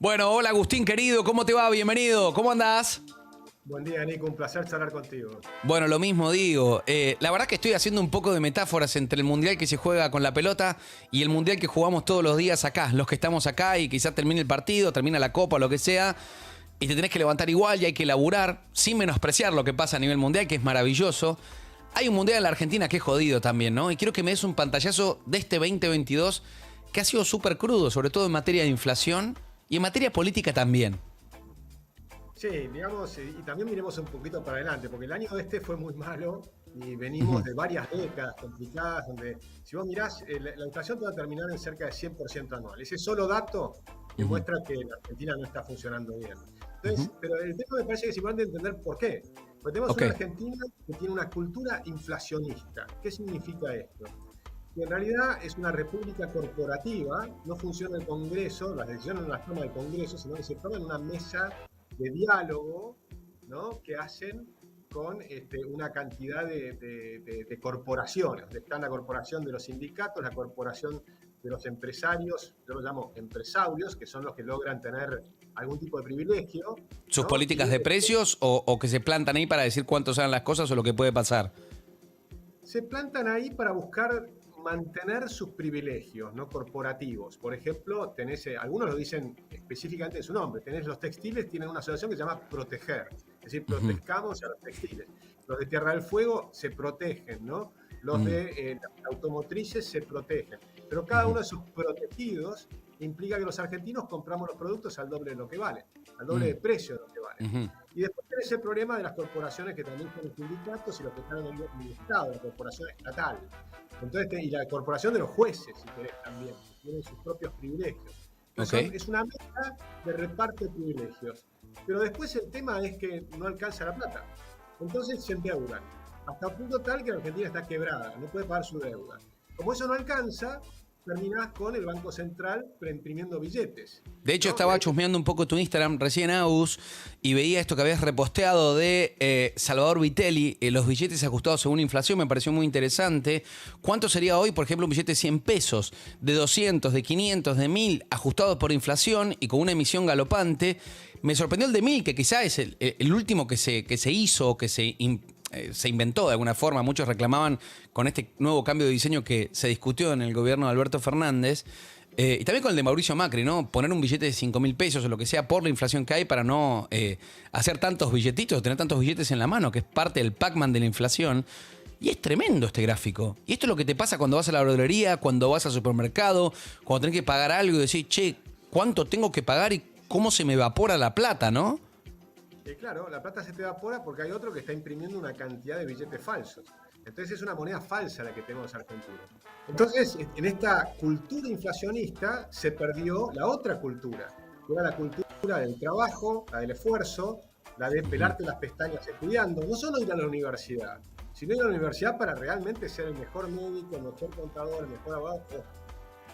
Bueno, hola Agustín querido, ¿cómo te va? Bienvenido, ¿cómo andás? Buen día, Nico. Un placer charlar contigo. Bueno, lo mismo digo. La verdad que estoy haciendo un poco de metáforas entre el mundial que se juega con la pelota y el mundial que jugamos todos los días acá. Los que estamos acá y quizás termine el partido, termina la copa o lo que sea, y te tenés que levantar igual y hay que laburar sin menospreciar lo que pasa a nivel mundial, que es maravilloso. Hay un mundial en la Argentina que es jodido también, ¿no? Y quiero que me des un pantallazo de este 2022 que ha sido súper crudo, sobre todo en materia de inflación y en materia política también. Sí, digamos, y también miremos un poquito para adelante, porque el año este fue muy malo y venimos Ujú, de varias décadas complicadas, donde si vos mirás, la inflación te va a terminar en cerca de 100% anual. Ese solo dato ujú, demuestra que la Argentina no está funcionando bien. ujú. Entonces, pero el tema me parece que es importante entender por qué. Porque tenemos Ok, una Argentina que tiene una cultura inflacionista. ¿Qué significa esto? Que en realidad es una república corporativa, no funciona el Congreso, las decisiones no las toma el Congreso, sino que se toman en una mesa de diálogo, ¿no? Que hacen con una cantidad de corporaciones. Está la corporación de los sindicatos, la corporación de los empresarios, yo lo llamo empresarios, que son los que logran tener algún tipo de privilegio, sus ¿no? Y políticas de precios o que se plantan ahí para decir cuánto salen las cosas o lo que puede pasar. se plantan ahí para buscar mantener sus privilegios no corporativos. Por ejemplo, tenés, algunos lo dicen específicamente en su nombre, tenés los textiles, tienen una asociación que se llama Proteger, es decir, Ujú, protejamos a los textiles. Los de Tierra del Fuego se protegen, ¿no? Los mm, de las automotrices se protegen. Pero cada ujú, uno de sus protegidos implica que los argentinos compramos los productos al doble de lo que valen, al doble mm, de precio de lo que valen. ujú. Y después tenés el problema de las corporaciones que también son los sindicatos y los que están en el Estado, la corporación estatal. Entonces, y la corporación de los jueces, si querés, también, que tienen sus propios privilegios. Entonces, Ok. es una meta de reparto de privilegios. Pero después el tema es que no alcanza la plata. Entonces se endeudan. Hasta un punto tal que la Argentina está quebrada, no puede pagar su deuda. Como eso no alcanza, terminás con el Banco Central preimprimiendo billetes, De hecho, ¿no? Y estaba ahí chusmeando un poco tu Instagram recién, Agus, y veía esto que habías reposteado de Salvador Vitelli, los billetes ajustados según inflación, me pareció muy interesante. ¿Cuánto sería hoy, por ejemplo, un billete de 100 pesos, de 200, de 500, de 1000, ajustados por inflación y con una emisión galopante? Me sorprendió el de 1000, que quizá es el último que se hizo, se inventó de alguna forma. Muchos reclamaban con este nuevo cambio de diseño que se discutió en el gobierno de Alberto Fernández. Y también con el de Mauricio Macri, ¿no? Poner un billete de 5.000 pesos o lo que sea por la inflación que hay para no hacer tantos billetitos, tener tantos billetes en la mano, que es parte del Pac-Man de la inflación. Y es tremendo este gráfico. Y esto es lo que te pasa cuando vas a la verdulería, cuando vas al supermercado, cuando tenés que pagar algo y decís, che, ¿cuánto tengo que pagar y cómo se me evapora la plata, no? claro, la plata se te evapora porque hay otro que está imprimiendo una cantidad de billetes falsos. Entonces es una moneda falsa la que tenemos los argentinos. Entonces, en esta cultura inflacionista se perdió la otra cultura, que era la cultura del trabajo, la del esfuerzo, la de Ujú. pelarte las pestañas estudiando, no solo ir a la universidad, sino ir a la universidad para realmente ser el mejor médico, el mejor contador, el mejor abogado,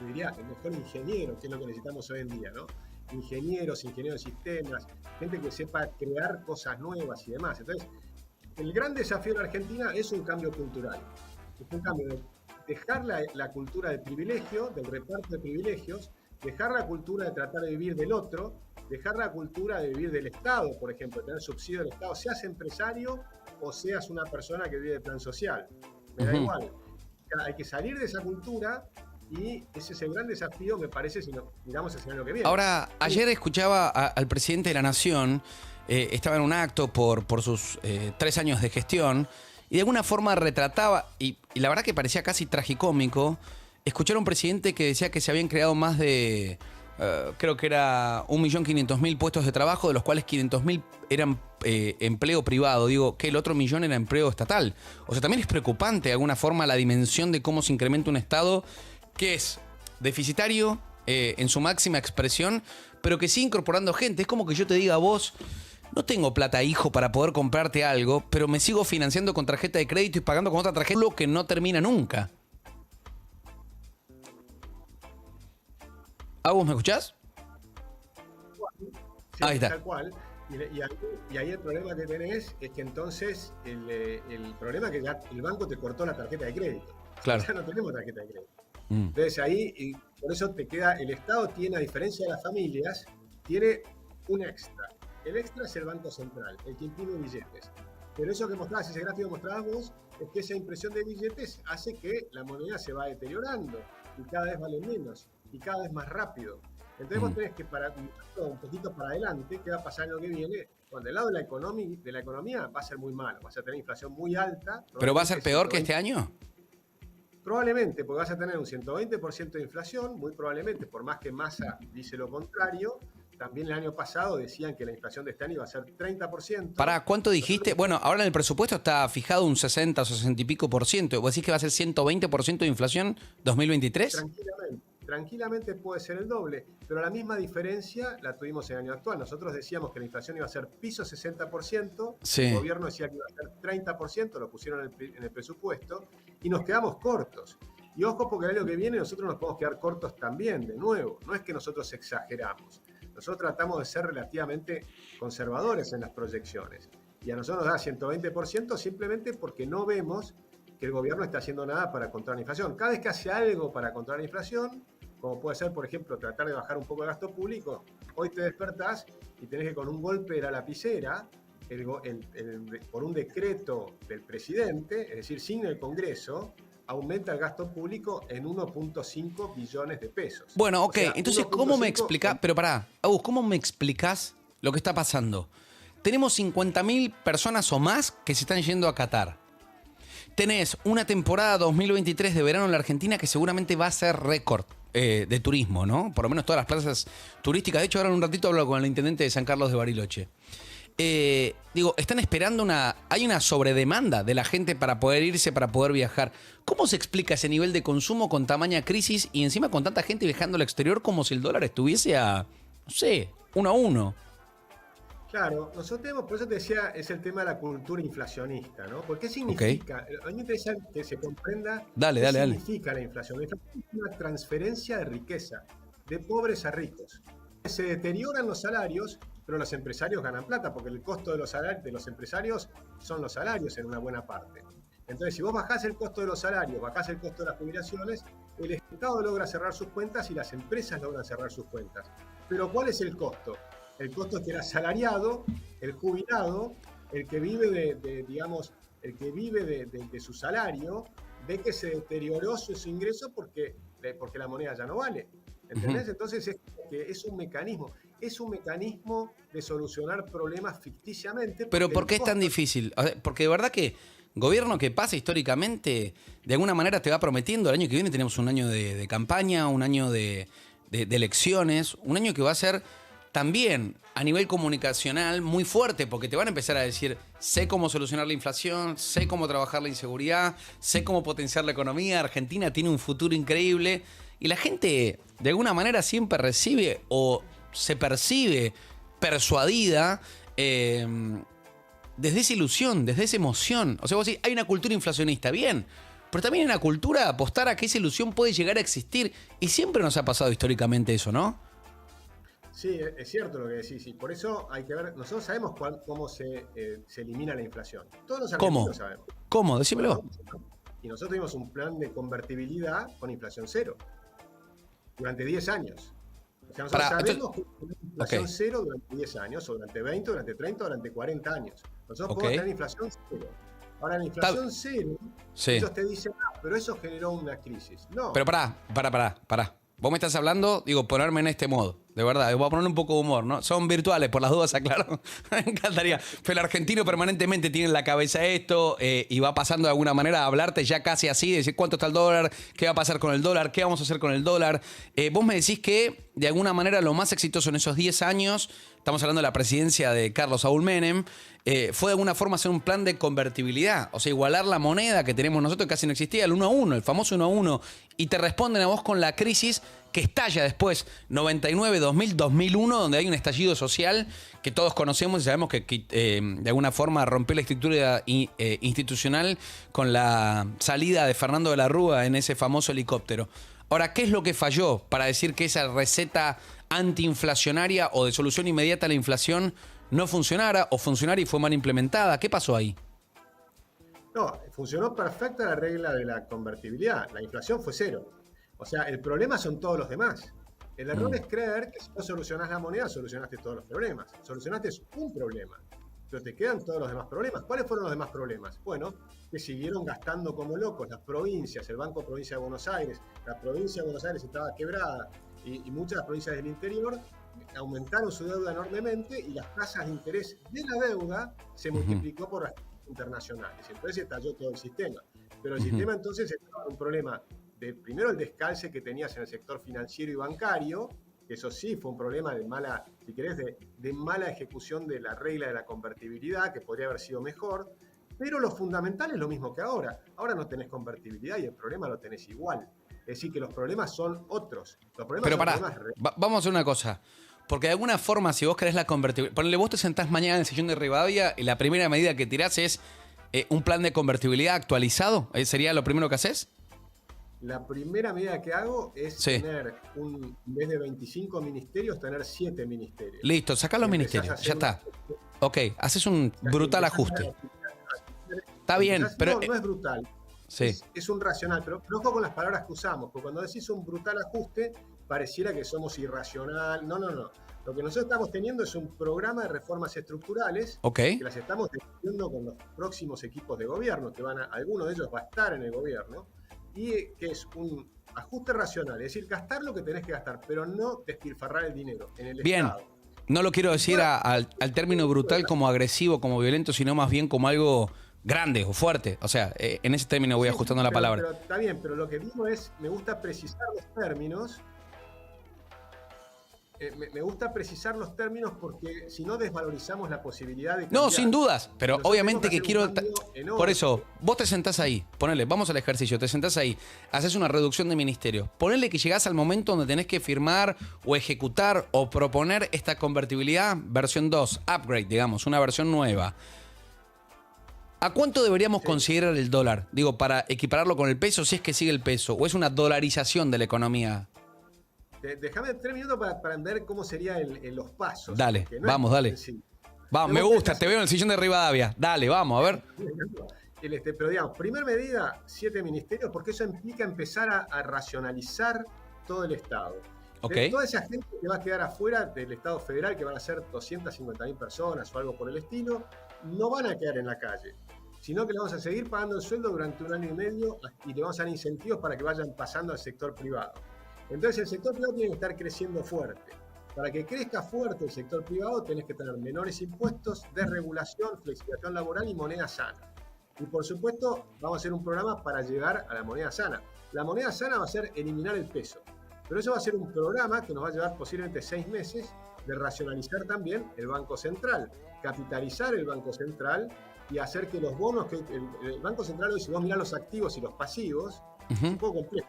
yo diría, el mejor ingeniero, que es lo que necesitamos hoy en día, ¿no? Ingenieros, ingenieros de sistemas, gente que sepa crear cosas nuevas y demás. Entonces, el gran desafío de la Argentina es un cambio cultural. Es un cambio de dejar la cultura del privilegio, del reparto de privilegios, dejar la cultura de tratar de vivir del otro, dejar la cultura de vivir del Estado, por ejemplo, de tener subsidio del Estado, seas empresario o seas una persona que vive de plan social. Me da Ujú. igual. Hay que salir de esa cultura y ese es el gran desafío, me parece, si no, miramos hacia el año que viene. Ahora, ayer escuchaba al presidente de la Nación, estaba en un acto por sus 3 años de gestión, y de alguna forma retrataba, y la verdad que parecía casi tragicómico, escuchar a un presidente que decía que se habían creado más de, creo que era 1.500.000 puestos de trabajo, de los cuales 500.000 eran empleo privado. Digo, que el otro millón era empleo estatal. O sea, también es preocupante de alguna forma la dimensión de cómo se incrementa un Estado que es deficitario en su máxima expresión, pero que sigue incorporando gente. Es como que yo te diga a vos, no tengo plata, hijo, para poder comprarte algo, pero me sigo financiando con tarjeta de crédito y pagando con otra tarjeta, lo que no termina nunca. ¿Agus, me escuchás? Ahí Sí, está. tal cual. Y ahí el problema que tenés es que entonces el problema es que ya el banco te cortó la tarjeta de crédito. Claro. Ya no tenemos tarjeta de crédito. Mm. Entonces ahí, y por eso te queda, el Estado tiene, a diferencia de las familias, tiene un extra. El extra es el Banco Central, el que imprime billetes. Pero eso que mostrabas, ese gráfico que mostrabas vos, es que esa impresión de billetes hace que la moneda se va deteriorando y cada vez vale menos y cada vez más rápido. Entonces vos tenés que parar un poquito para adelante, qué va a pasar en lo que viene. Cuando del lado de la economía va a ser muy malo, vas a tener inflación muy alta. ¿Pero va a ser peor que este año? Probablemente, porque vas a tener un 120% de inflación, muy probablemente, por más que Massa dice lo contrario. También el año pasado decían que la inflación de este año iba a ser 30%. ¿Para cuánto dijiste? Bueno, ahora en el presupuesto está fijado un 60 o 60 y pico por ciento. ¿Vos decís que va a ser 120% de inflación 2023? Tranquilamente puede ser el doble, pero la misma diferencia la tuvimos en el año actual. Nosotros decíamos que la inflación iba a ser piso 60%, Sí. El gobierno decía que iba a ser 30%, lo pusieron en el presupuesto, y nos quedamos cortos. Y ojo, porque el año que viene nosotros nos podemos quedar cortos también, de nuevo. No es que nosotros exageramos. Nosotros tratamos de ser relativamente conservadores en las proyecciones. Y a nosotros nos da 120% simplemente porque no vemos que el gobierno está haciendo nada para controlar la inflación. Cada vez que hace algo para controlar la inflación, como puede ser, por ejemplo, tratar de bajar un poco el gasto público, hoy te despertás y tenés que con un golpe de la lapicera, por un decreto del presidente, es decir, sin el Congreso, aumenta el gasto público en 1.5 billones de pesos. Bueno, ok, O sea, entonces, ¿cómo me explicás? Pero pará, Agus, ¿cómo me explicás lo que está pasando? Tenemos 50.000 personas o más que se están yendo a Qatar. Tenés una temporada 2023 de verano en la Argentina que seguramente va a ser récord de turismo, ¿no? Por lo menos todas las plazas turísticas. De hecho, ahora en un ratito hablo con el intendente de San Carlos de Bariloche. Están esperando hay una sobredemanda de la gente para poder irse, para poder viajar. ¿Cómo se explica ese nivel de consumo con tamaña crisis y encima con tanta gente viajando al exterior como si el dólar estuviese a, no sé, 1-1? Claro, nosotros tenemos, por eso te decía, es el tema de la cultura inflacionista, ¿no? Porque ¿qué significa? A mí me interesa que se comprenda qué significa la inflación. La inflación es una transferencia de riqueza, de pobres a ricos. Se deterioran los salarios, pero los empresarios ganan plata, porque el costo de los empresarios son los salarios en una buena parte. Entonces, si vos bajás el costo de los salarios, bajás el costo de las jubilaciones, el Estado logra cerrar sus cuentas y las empresas logran cerrar sus cuentas. Pero ¿cuál es el costo? El costo es que el asalariado, el jubilado, el que vive de su salario, ve que se deterioró su ingreso porque la moneda ya no vale. ¿Entendés? Entonces es un mecanismo de solucionar problemas ficticiamente. Pero ¿por qué es tan difícil? Porque de verdad que gobierno que pasa históricamente, de alguna manera te va prometiendo. El año que viene tenemos un año de campaña, un año de elecciones, un año que va a ser también a nivel comunicacional muy fuerte, porque te van a empezar a decir, sé cómo solucionar la inflación, sé cómo trabajar la inseguridad, sé cómo potenciar la economía, Argentina tiene un futuro increíble, y la gente de alguna manera siempre recibe o se percibe persuadida desde esa ilusión, desde esa emoción. O sea, vos decís, hay una cultura inflacionista, bien, pero también hay una cultura apostar a que esa ilusión puede llegar a existir, y siempre nos ha pasado históricamente eso, ¿no? Sí, es cierto lo que decís, y por eso hay que ver, nosotros sabemos cómo se elimina la inflación. Todos los argentinos sabemos. ¿Cómo? Decímelo. Y nosotros tuvimos un plan de convertibilidad con inflación cero durante 10 años. O sea, nosotros sabemos que inflación cero durante 10 años, o durante 20, durante 30, durante 40 años. Nosotros podemos tener inflación cero. Ahora, la inflación cero, ellos te dicen, pero eso generó una crisis. No. Pero pará. Vos me estás hablando, ponerme en este modo. De verdad, voy a poner un poco de humor, ¿no? Son virtuales, por las dudas, aclaro. Me encantaría. Pero el argentino permanentemente tiene en la cabeza esto y va pasando de alguna manera a hablarte ya casi así, de decir cuánto está el dólar, qué va a pasar con el dólar, qué vamos a hacer con el dólar. Vos me decís que, de alguna manera, lo más exitoso en esos 10 años, estamos hablando de la presidencia de Carlos Saúl Menem, fue de alguna forma hacer un plan de convertibilidad. O sea, igualar la moneda que tenemos nosotros, que casi no existía, el 1-1, el famoso 1-1. Y te responden a vos con la crisis que estalla después, 99, 2000, 2001, donde hay un estallido social que todos conocemos y sabemos que de alguna forma rompió la estructura institucional con la salida de Fernando de la Rúa en ese famoso helicóptero. Ahora, ¿qué es lo que falló para decir que esa receta antiinflacionaria o de solución inmediata a la inflación no funcionara o funcionara y fue mal implementada? ¿Qué pasó ahí? No, funcionó perfecta la regla de la convertibilidad. La inflación fue cero. O sea, el problema son todos los demás. El error es creer que si no solucionás la moneda, solucionaste todos los problemas. Solucionaste un problema, pero te quedan todos los demás problemas. ¿Cuáles fueron los demás problemas? Bueno, que siguieron gastando como locos las provincias, el Banco Provincia de Buenos Aires, la provincia de Buenos Aires estaba quebrada y muchas de las provincias del interior aumentaron su deuda enormemente y las tasas de interés de la deuda se multiplicó por las internacionales. Entonces estalló todo el sistema. Pero el sistema entonces estaba en un problema de, primero, el descalce que tenías en el sector financiero y bancario, que eso sí fue un problema de mala, si querés, de mala ejecución de la regla de la convertibilidad, que podría haber sido mejor, pero lo fundamental es lo mismo que ahora. Ahora no tenés convertibilidad y el problema lo tenés igual. Es decir, que los problemas son otros. Los problemas Pero son pará, problemas vamos a hacer una cosa. Porque de alguna forma, si vos querés la convertibilidad... Ponele, vos te sentás mañana en el sillón de Rivadavia y la primera medida que tirás es un plan de convertibilidad actualizado. ¿Sería lo primero que haces? La primera medida que hago es tener, en vez de 25 ministerios, tener 7 ministerios. Listo, sacá los ministerios, ya está. Ok, haces un brutal ajuste. Está bien, pero... No es brutal, sí. Es un racional, pero ojo con las palabras que usamos, porque cuando decís un brutal ajuste, pareciera que somos irracional. No. Lo que nosotros estamos teniendo es un programa de reformas estructurales que las estamos discutiendo con los próximos equipos de gobierno, que alguno de ellos va a estar en el gobierno, y que es un ajuste racional, es decir, gastar lo que tenés que gastar, pero no despilfarrar el dinero en el Estado. No lo quiero decir al término brutal como agresivo, como violento, sino más bien como algo grande o fuerte. O sea, en ese término voy ajustando la palabra. Pero está bien, pero lo que digo es, me gusta precisar los términos. Me gusta precisar los términos porque si no desvalorizamos la posibilidad de cambiar. No, sin dudas, pero obviamente que quiero... Por eso, vos te sentás ahí, ponele, vamos al ejercicio, te sentás ahí, haces una reducción de ministerios, ponele que llegás al momento donde tenés que firmar o ejecutar o proponer esta convertibilidad versión 2, upgrade, digamos, una versión nueva. ¿A cuánto deberíamos considerar el dólar? Digo, para equipararlo con el peso, si es que sigue el peso, o es una dolarización de la economía. Déjame 3 minutos para ver cómo serían los pasos. Dale, vamos, dale. Vamos, me gusta, te veo en el sillón de Rivadavia. Dale, vamos, a ver. Pero digamos, primer medida, 7 ministerios, porque eso implica empezar a racionalizar todo el Estado. Okay. Toda esa gente que va a quedar afuera del Estado federal, que van a ser 250.000 personas o algo por el estilo, no van a quedar en la calle, sino que le vamos a seguir pagando el sueldo durante 1 año y medio y le vamos a dar incentivos para que vayan pasando al sector privado. Entonces el sector privado tiene que estar creciendo fuerte. Para que crezca fuerte el sector privado tenés que tener menores impuestos, desregulación, flexibilización laboral y moneda sana. Y por supuesto vamos a hacer un programa para llegar a la moneda sana. La moneda sana va a ser eliminar el peso. Pero eso va a ser un programa que nos va a llevar posiblemente 6 meses de racionalizar también el Banco Central, capitalizar el Banco Central y hacer que los bonos, que el Banco Central hoy, si vos mirás los activos y los pasivos, es un poco complejo.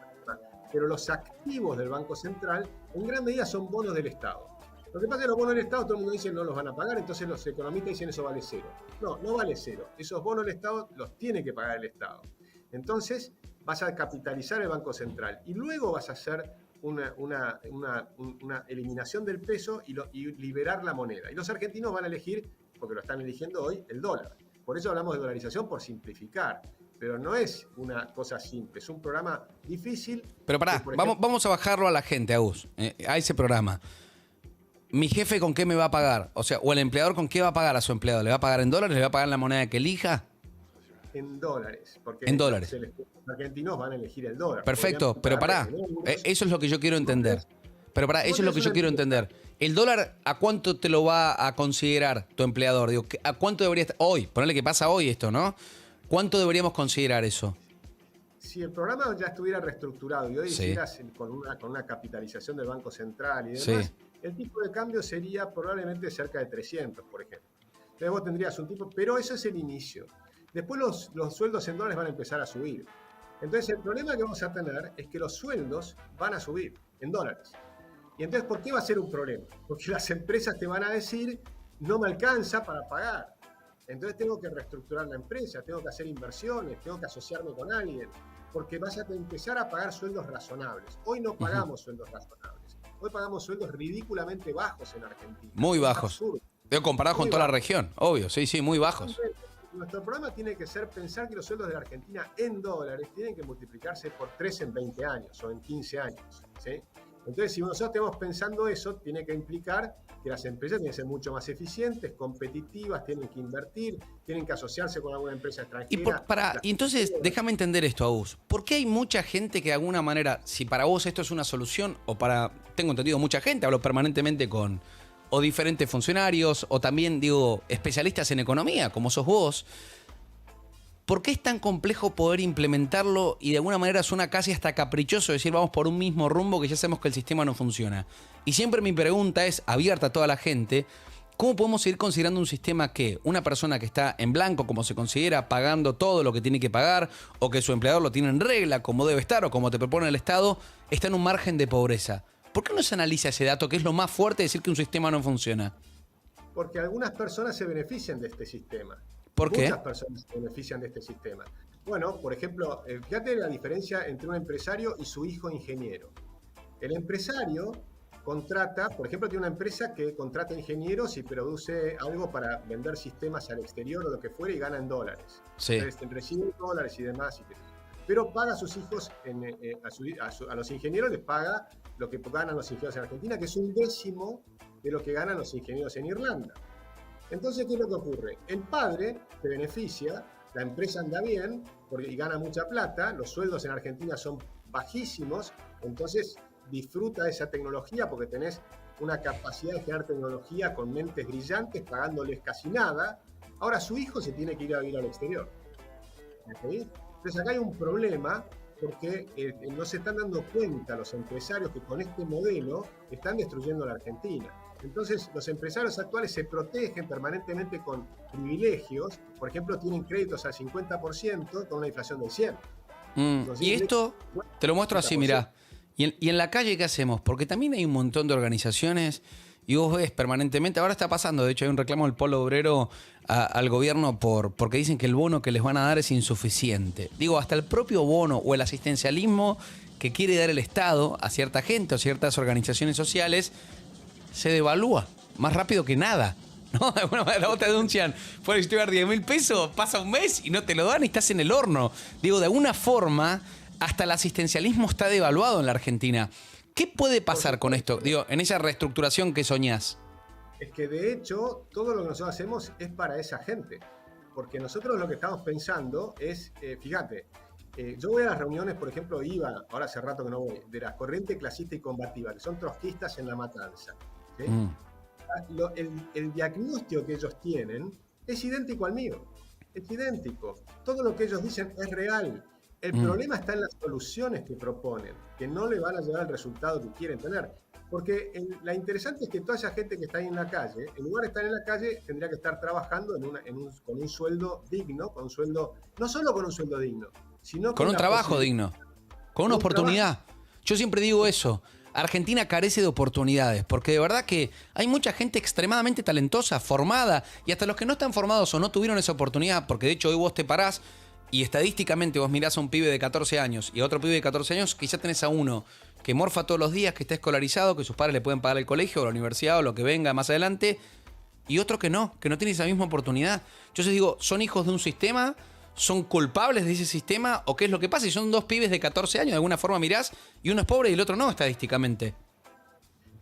Pero los activos del Banco Central en gran medida son bonos del Estado. Lo que pasa es que los bonos del Estado todo el mundo dice no los van a pagar, entonces los economistas dicen eso vale cero. No vale cero. Esos bonos del Estado los tiene que pagar el Estado. Entonces vas a capitalizar el Banco Central y luego vas a hacer una eliminación del peso y liberar la moneda. Y los argentinos van a elegir, porque lo están eligiendo hoy, el dólar. Por eso hablamos de dolarización, por simplificar. Pero no es una cosa simple, es un programa difícil. Pero pará, vamos a bajarlo a la gente, Agus, a ese programa. ¿Mi jefe con qué me va a pagar? O sea, o el empleador con qué va a pagar a su empleado. ¿Le va a pagar en dólares? ¿Le va a pagar en la moneda que elija? En dólares. Porque en dólares. Los argentinos van a elegir el dólar. Perfecto, pero pará, eso es lo que yo quiero entender. Pero pará, eso es lo que yo quiero entender. ¿El dólar a cuánto te lo va a considerar tu empleador? Digo, ¿a cuánto debería estar? Hoy, ponele que pasa hoy esto, ¿no? ¿Cuánto deberíamos considerar eso? Si el programa ya estuviera reestructurado y hoy hicieras con una capitalización del Banco Central y demás, el tipo de cambio sería probablemente cerca de 300, por ejemplo. Entonces vos tendrías un tipo, pero eso es el inicio. Después los sueldos en dólares van a empezar a subir. Entonces el problema que vamos a tener es que los sueldos van a subir en dólares. Y entonces, ¿por qué va a ser un problema? Porque las empresas te van a decir, no me alcanza para pagar. Entonces tengo que reestructurar la empresa, tengo que hacer inversiones, tengo que asociarme con alguien, porque vas a empezar a pagar sueldos razonables. Hoy no pagamos sueldos razonables, hoy pagamos sueldos ridículamente bajos en Argentina. Muy bajos. Comparado con toda la región, obvio, sí, muy bajos. Entonces, nuestro programa tiene que ser pensar que los sueldos de la Argentina en dólares tienen que multiplicarse por 3 en 20 años o en 15 años, ¿sí? Entonces, si nosotros estamos pensando eso, tiene que implicar que las empresas tienen que ser mucho más eficientes, competitivas, tienen que invertir, tienen que asociarse con alguna empresa extranjera. Y entonces, déjame entender esto, Agus. ¿Por qué hay mucha gente que de alguna manera, si para vos esto es una solución, o para, tengo entendido, mucha gente, hablo permanentemente con o diferentes funcionarios, o también, digo, especialistas en economía, como sos vos, ¿por qué es tan complejo poder implementarlo y de alguna manera suena casi hasta caprichoso decir vamos por un mismo rumbo que ya sabemos que el sistema no funciona? Y siempre mi pregunta es, abierta a toda la gente, ¿cómo podemos seguir considerando un sistema que una persona que está en blanco, como se considera, pagando todo lo que tiene que pagar, o que su empleador lo tiene en regla, como debe estar, o como te propone el Estado, está en un margen de pobreza? ¿Por qué no se analiza ese dato, que es lo más fuerte de decir que un sistema no funciona? Porque algunas personas se benefician de este sistema. ¿Por qué? Muchas personas se benefician de este sistema. Bueno, por ejemplo, fíjate la diferencia entre un empresario y su hijo ingeniero. El empresario contrata, por ejemplo, tiene una empresa que contrata ingenieros y produce algo para vender sistemas al exterior o lo que fuera y gana en dólares. Sí. Entonces, recibe dólares y demás. Pero paga a sus hijos, a los ingenieros les paga lo que ganan los ingenieros en Argentina, que es 1/10 de lo que ganan los ingenieros en Irlanda. Entonces, ¿qué es lo que ocurre? El padre se beneficia, la empresa anda bien y gana mucha plata, los sueldos en Argentina son bajísimos, entonces disfruta esa tecnología porque tenés una capacidad de generar tecnología con mentes brillantes, pagándoles casi nada. Ahora su hijo se tiene que ir a vivir al exterior. ¿Okay? Entonces acá hay un problema porque no se están dando cuenta los empresarios que con este modelo están destruyendo la Argentina. Entonces, los empresarios actuales se protegen permanentemente con privilegios. Por ejemplo, tienen créditos al 50% con una inflación del 100%. Entonces, y esto te lo muestro así, mirá. Y en la calle, ¿qué hacemos? Porque también hay un montón de organizaciones y vos ves permanentemente, ahora está pasando, de hecho hay un reclamo del Polo Obrero al gobierno porque dicen que el bono que les van a dar es insuficiente. Digo, hasta el propio bono o el asistencialismo que quiere dar el Estado a cierta gente o ciertas organizaciones sociales se devalúa más rápido que nada, ¿no? De alguna manera vos te denuncian, puedes estudiar 10.000 pesos, pasa un mes y no te lo dan y estás en el horno. Digo, de alguna forma, hasta el asistencialismo está devaluado en la Argentina. ¿Qué puede pasar con esto? Digo, en esa reestructuración que soñás. Es que de hecho, todo lo que nosotros hacemos es para esa gente. Porque nosotros lo que estamos pensando es, fíjate, yo voy a las reuniones, por ejemplo, iba, ahora hace rato que no voy, de la corriente clasista y combativa, que son trotskistas en La Matanza. ¿Sí? El diagnóstico que ellos tienen es idéntico al mío, es idéntico. Todo lo que ellos dicen es real. El problema está en las soluciones que proponen, que no le van a llevar al resultado que quieren tener. Porque la interesante es que toda esa gente que está ahí en la calle, en lugar de estar en la calle, tendría que estar trabajando con un sueldo digno, con un sueldo, no solo con un sueldo digno, sino con un trabajo digno, con una oportunidad. Yo siempre digo eso. Argentina carece de oportunidades, porque de verdad que hay mucha gente extremadamente talentosa, formada, y hasta los que no están formados o no tuvieron esa oportunidad, porque de hecho hoy vos te parás y estadísticamente vos mirás a un pibe de 14 años y a otro pibe de 14 años, quizá tenés a uno que morfa todos los días, que está escolarizado, que sus padres le pueden pagar el colegio o la universidad o lo que venga más adelante, y otro que no tiene esa misma oportunidad. Yo les digo, ¿son hijos de un sistema? ¿Son culpables de ese sistema? ¿O qué es lo que pasa? Si son dos pibes de 14 años, de alguna forma mirás, y uno es pobre y el otro no, estadísticamente.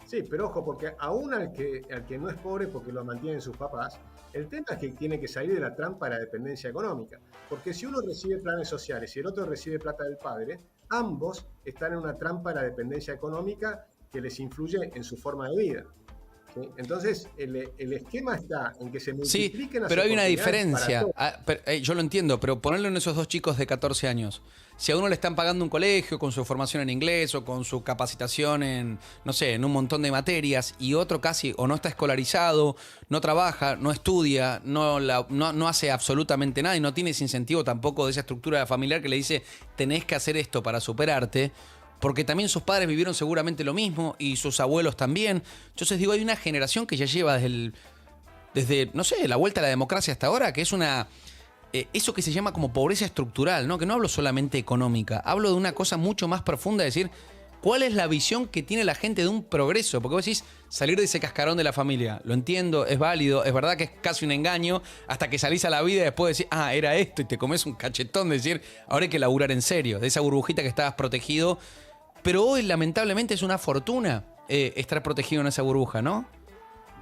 Sí, pero ojo, porque aún al que no es pobre porque lo mantienen sus papás, el tema es que tiene que salir de la trampa de la dependencia económica. Porque si uno recibe planes sociales y el otro recibe plata del padre, ambos están en una trampa de la dependencia económica que les influye en su forma de vida. ¿Sí? Entonces, el esquema está en que se multipliquen las pero hay una oportunidades diferencia. Yo lo entiendo, pero ponerlo en esos dos chicos de 14 años. Si a uno le están pagando un colegio con su formación en inglés o con su capacitación en, no sé, en un montón de materias, y otro casi o no está escolarizado, no trabaja, no estudia, no hace absolutamente nada y no tiene ese incentivo tampoco de esa estructura familiar que le dice tenés que hacer esto para superarte, porque también sus padres vivieron seguramente lo mismo y sus abuelos también. Entonces digo, hay una generación que ya lleva desde no sé, la vuelta a la democracia hasta ahora, que es eso que se llama como pobreza estructural, ¿no? Que no hablo solamente económica, hablo de una cosa mucho más profunda, es decir, ¿cuál es la visión que tiene la gente de un progreso? Porque vos decís, salir de ese cascarón de la familia, lo entiendo, es válido, es verdad que es casi un engaño, hasta que salís a la vida y después decís, era esto, y te comes un cachetón de decir, ahora hay que laburar en serio, de esa burbujita que estabas protegido. Pero hoy, lamentablemente, es una fortuna estar protegido en esa burbuja, ¿no?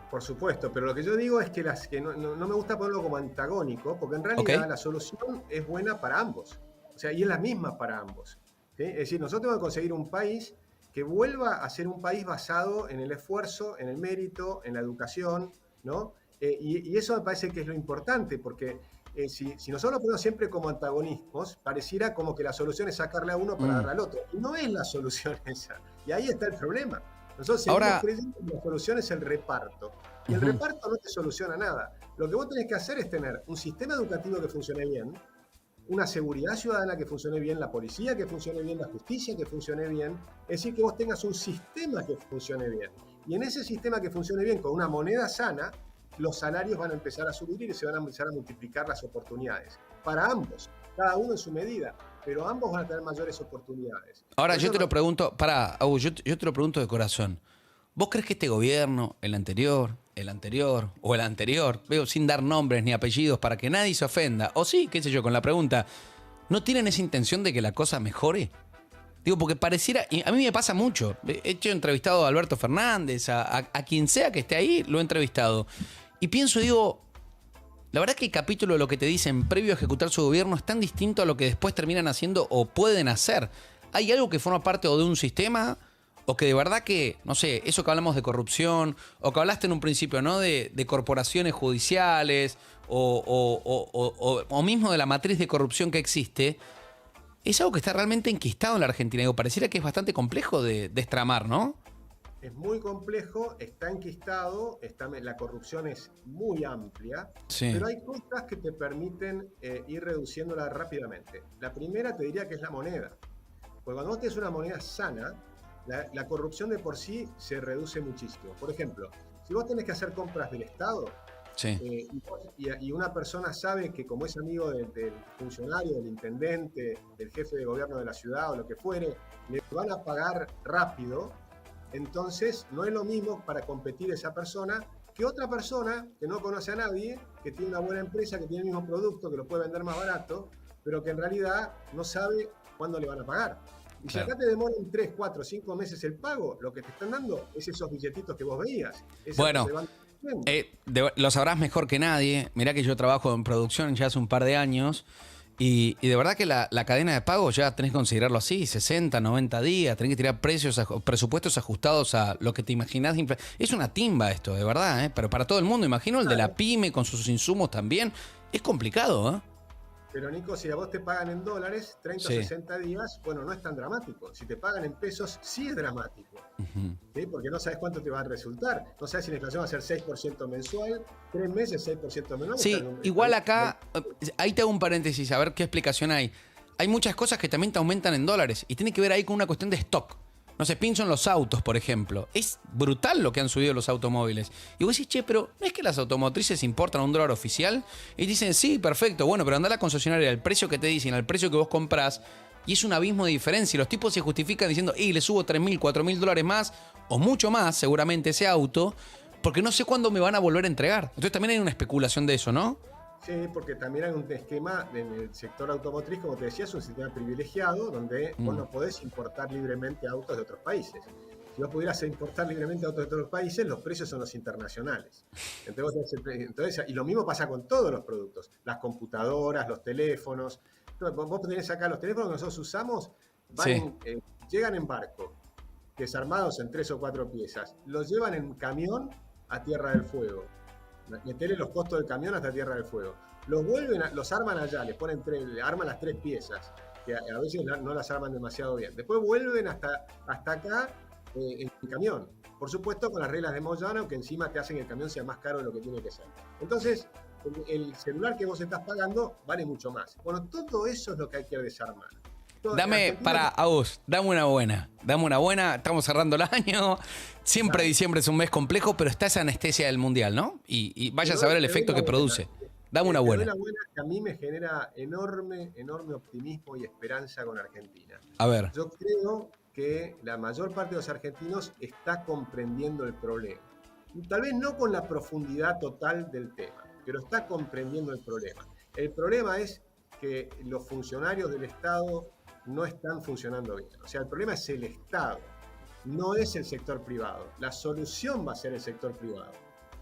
Por supuesto, pero lo que yo digo es que, no me gusta ponerlo como antagónico, porque en Ok. realidad la solución es buena para ambos. O sea, y es la misma para ambos. ¿Sí? Es decir, nosotros tenemos que conseguir un país que vuelva a ser un país basado en el esfuerzo, en el mérito, en la educación, ¿no? Y eso me parece que es lo importante, porque si nosotros lo ponemos siempre como antagonismos, pareciera como que la solución es sacarle a uno para Mm. darle al otro. Y no es la solución esa. Y ahí está el problema. Nosotros seguimos Ahora, creyendo que la solución es el reparto. Y el ujú, reparto no te soluciona nada. Lo que vos tenés que hacer es tener un sistema educativo que funcione bien, una seguridad ciudadana que funcione bien, la policía que funcione bien, la justicia que funcione bien. Es decir, que vos tengas un sistema que funcione bien. Y en ese sistema que funcione bien, con una moneda sana, los salarios van a empezar a subir y se van a empezar a multiplicar las oportunidades. Para ambos, cada uno en su medida, pero ambos van a tener mayores oportunidades. ahora Por yo eso te no, lo pregunto, pará, Agus, yo te lo pregunto de corazón. ¿Vos crees que este gobierno, el anterior o el anterior, veo sin dar nombres ni apellidos para que nadie se ofenda, o sí, qué sé yo, con la pregunta, no tienen esa intención de que la cosa mejore? Digo, porque pareciera, y a mí me pasa mucho. He entrevistado a Alberto Fernández, a quien sea que esté ahí, lo he entrevistado. Y pienso, digo, la verdad que el capítulo de lo que te dicen previo a ejecutar su gobierno es tan distinto a lo que después terminan haciendo o pueden hacer. ¿Hay algo que forma parte o de un sistema o que de verdad que, no sé, eso que hablamos de corrupción o que hablaste en un principio, ¿no? De corporaciones judiciales o mismo de la matriz de corrupción que existe, es algo que está realmente enquistado en la Argentina? Digo, pareciera que es bastante complejo de destramar, ¿no? es muy complejo, está enquistado, la corrupción es muy amplia, Sí. pero hay cosas que te permiten ir reduciéndola rápidamente. La primera te diría que es la moneda. Porque cuando vos tenés una moneda sana, la corrupción de por sí se reduce muchísimo. Por ejemplo, si vos tenés que hacer compras del Estado, Sí. y una persona sabe que como es amigo del funcionario, del intendente, del jefe de gobierno de la ciudad o lo que fuere, le van a pagar rápido, entonces no es lo mismo para competir esa persona que otra persona que no conoce a nadie, que tiene una buena empresa, que tiene el mismo producto, que lo puede vender más barato, pero que en realidad no sabe cuándo le van a pagar. Y si Claro. acá te demoran 3, 4, 5 meses el pago, lo que te están dando es esos billetitos que vos veías, esos que Bueno, se van haciendo. lo sabrás mejor que nadie. Mirá que yo trabajo en producción ya hace un par de años. Y de verdad que la cadena de pago ya tenés que considerarlo así, 60, 90 días, tenés que tirar presupuestos ajustados a lo que te imaginás. Es una timba esto, de verdad, ¿eh? Pero para todo el mundo, imagino el de la Claro. pyme con sus insumos también. Es complicado, ¿eh? Pero Nico, si a vos te pagan en dólares, 30 o Sí. 60 días, bueno, no es tan dramático. Si te pagan en pesos, sí es dramático. Ujú. ¿Sí? Porque no sabes cuánto te va a resultar. No sabes si la inflación va a ser 6% mensual, 3 meses 6% mensual. Sí, igual acá, ahí te hago un paréntesis, a ver qué explicación hay. Hay muchas cosas que también te aumentan en dólares y tiene que ver ahí con una cuestión de stock. No sé, pienso en los autos, por ejemplo. Es brutal lo que han subido los automóviles. Y vos decís, che, pero ¿no es que las automotrices importan un dólar oficial? Y dicen, sí, perfecto, bueno, pero anda a la concesionaria, el precio que te dicen, al precio que vos comprás, y es un abismo de diferencia. Y los tipos se justifican diciendo, le subo 3.000, 4.000 dólares más, o mucho más, seguramente, ese auto, porque no sé cuándo me van a volver a entregar. Entonces también hay una especulación de eso, ¿no? Sí, porque también hay un esquema en el sector automotriz, como te decía, es un sistema privilegiado donde vos no podés importar libremente autos de otros países. Si vos pudieras importar libremente autos de otros países, los precios son los internacionales. Entonces, y lo mismo pasa con todos los productos, las computadoras, los teléfonos. Entonces, vos tenés acá los teléfonos que nosotros usamos, Sí. llegan en barco, desarmados en 3 o 4 piezas, los llevan en camión a Tierra del Fuego. Meterle los costos del camión hasta Tierra del Fuego. Los arman allá, les arman las 3 piezas, que a veces no las arman demasiado bien. Después vuelven hasta acá en camión. Por supuesto, con las reglas de Moyano, que encima te hacen que el camión sea más caro de lo que tiene que ser. Entonces, el celular que vos estás pagando vale mucho más. Bueno, todo eso es lo que hay que desarmar. Dame, para, Agus, dame una buena. Dame una buena. Estamos cerrando el año. Siempre Dale. diciembre es un mes complejo, pero está esa anestesia del mundial, ¿no? Y vaya a saber el Te doy efecto la que buena. produce. Dame una Te doy buena. la buena que a mí me genera enorme optimismo y esperanza con Argentina. A ver. Yo creo que la mayor parte de los argentinos está comprendiendo el problema. Tal vez no con la profundidad total del tema, pero está comprendiendo el problema. El problema es que los funcionarios del Estado no están funcionando bien. O sea, el problema es el Estado, no es el sector privado. La solución va a ser el sector privado.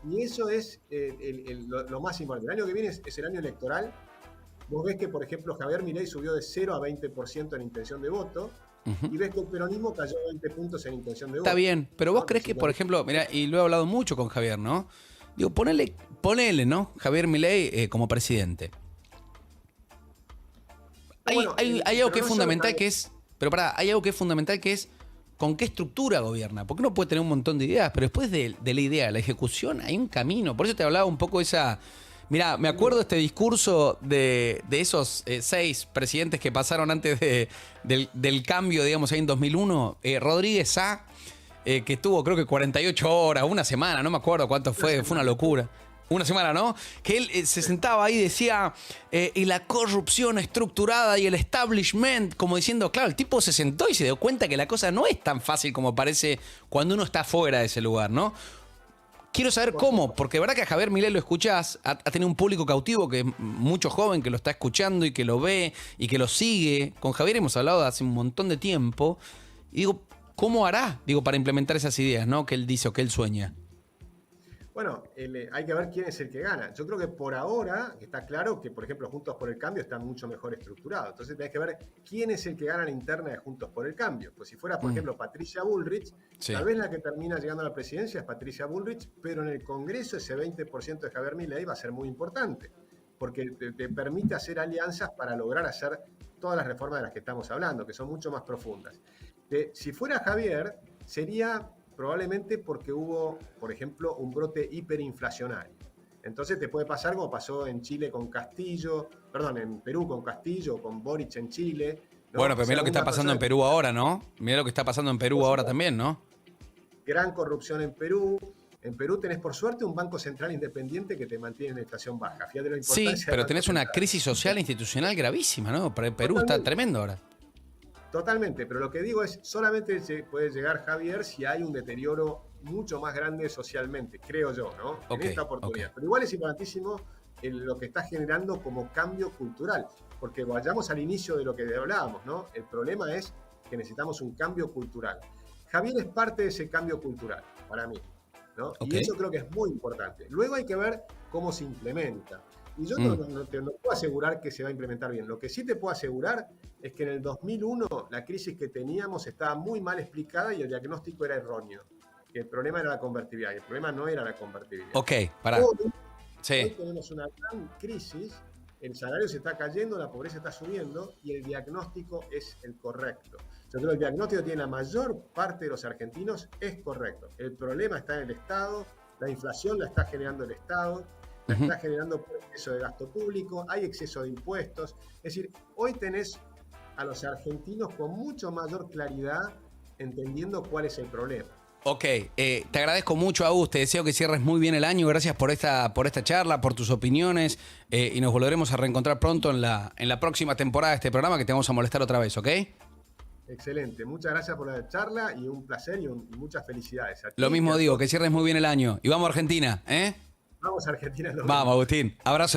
Y eso es lo más importante. El año que viene es el año electoral. Vos ves que, por ejemplo, Javier Milei subió de 0 a 20% en intención de voto, y ves que el peronismo cayó 20 puntos en intención de voto. Está bien, pero vos crees que, por ejemplo, mira, y lo he hablado mucho con Javier, ¿no? Digo, ponele, ¿no? Javier Milei como presidente. Hay algo que es fundamental que es, pero pará, hay algo que es fundamental que es con qué estructura gobierna. Porque uno puede tener un montón de ideas, pero después de la idea, la ejecución, hay un camino. Por eso te hablaba un poco esa... Mirá, me acuerdo este discurso de esos 6 presidentes que pasaron antes del cambio, digamos, ahí en 2001. Rodríguez Sá, que estuvo creo que 48 horas, una semana, no me acuerdo cuánto fue una locura. Una semana, ¿no? Que él se sentaba ahí y decía, y la corrupción estructurada y el establishment, como diciendo, claro, el tipo se sentó y se dio cuenta que la cosa no es tan fácil como parece cuando uno está fuera de ese lugar, ¿no? Quiero saber cómo, porque de verdad que a Javier Milei lo escuchás, ha tenido un público cautivo que es mucho joven, que lo está escuchando y que lo ve y que lo sigue. Con Javier hemos hablado hace un montón de tiempo. Y digo, ¿cómo hará? Digo, para implementar esas ideas, ¿no? Que él dice o que él sueña. Bueno, hay que ver quién es el que gana. Yo creo que por ahora está claro que, por ejemplo, Juntos por el Cambio está mucho mejor estructurado. Entonces tenés que ver quién es el que gana la interna de Juntos por el Cambio. Pues si fuera, por ejemplo, Patricia Bullrich, Sí. tal vez la que termina llegando a la presidencia es Patricia Bullrich, pero en el Congreso ese 20% de Javier Milei va a ser muy importante, porque te permite hacer alianzas para lograr hacer todas las reformas de las que estamos hablando, que son mucho más profundas. Si fuera Javier, sería probablemente porque hubo, por ejemplo, un brote hiperinflacionario. Entonces te puede pasar como pasó en Chile con Castillo, perdón, en Perú con Castillo, con Boric en Chile. ¿no? Bueno, pero mira lo que está pasando en Perú ahora, ¿no? Mira lo que está pasando en Perú ahora también, ¿no? Gran corrupción en Perú. En Perú tenés, por suerte, un Banco Central independiente que te mantiene en inflación baja. Fíjate la importancia. Sí, pero tenés una crisis social e institucional gravísima, ¿no? Perú está tremendo ahora. Totalmente, pero lo que digo es, solamente puede llegar Javier si hay un deterioro mucho más grande socialmente, creo yo, ¿no? En esta oportunidad. Pero igual es importantísimo lo que está generando como cambio cultural, porque vayamos al inicio de lo que hablábamos, ¿no? El problema es que necesitamos un cambio cultural. Javier es parte de ese cambio cultural, para mí, ¿no? Y eso creo que es muy importante. Luego hay que ver cómo se implementa. Y yo no puedo asegurar que se va a implementar bien. Lo que sí te puedo asegurar es que en el 2001 la crisis que teníamos estaba muy mal explicada y el diagnóstico era erróneo. Que el problema era la convertibilidad y el problema no era la convertibilidad. Ok, pará. Hoy tenemos una gran crisis, el salario se está cayendo, la pobreza está subiendo y el diagnóstico es el correcto. Yo creo que el diagnóstico que tiene la mayor parte de los argentinos es correcto. El problema está en el Estado, la inflación la está generando el Estado, la está generando por exceso de gasto público, hay exceso de impuestos. Es decir, hoy tenés a los argentinos con mucho mayor claridad entendiendo cuál es el problema. Ok, te agradezco mucho, Agus, te deseo que cierres muy bien el año, gracias por esta charla, por tus opiniones, y nos volveremos a reencontrar pronto en la próxima temporada de este programa, que te vamos a molestar otra vez, ¿ok? Excelente, muchas gracias por la charla y un placer y muchas felicidades. Lo mismo digo, que cierres muy bien el año, y vamos a Argentina, ¿eh? Vamos a Argentina. Vamos, Agustín, abrazo.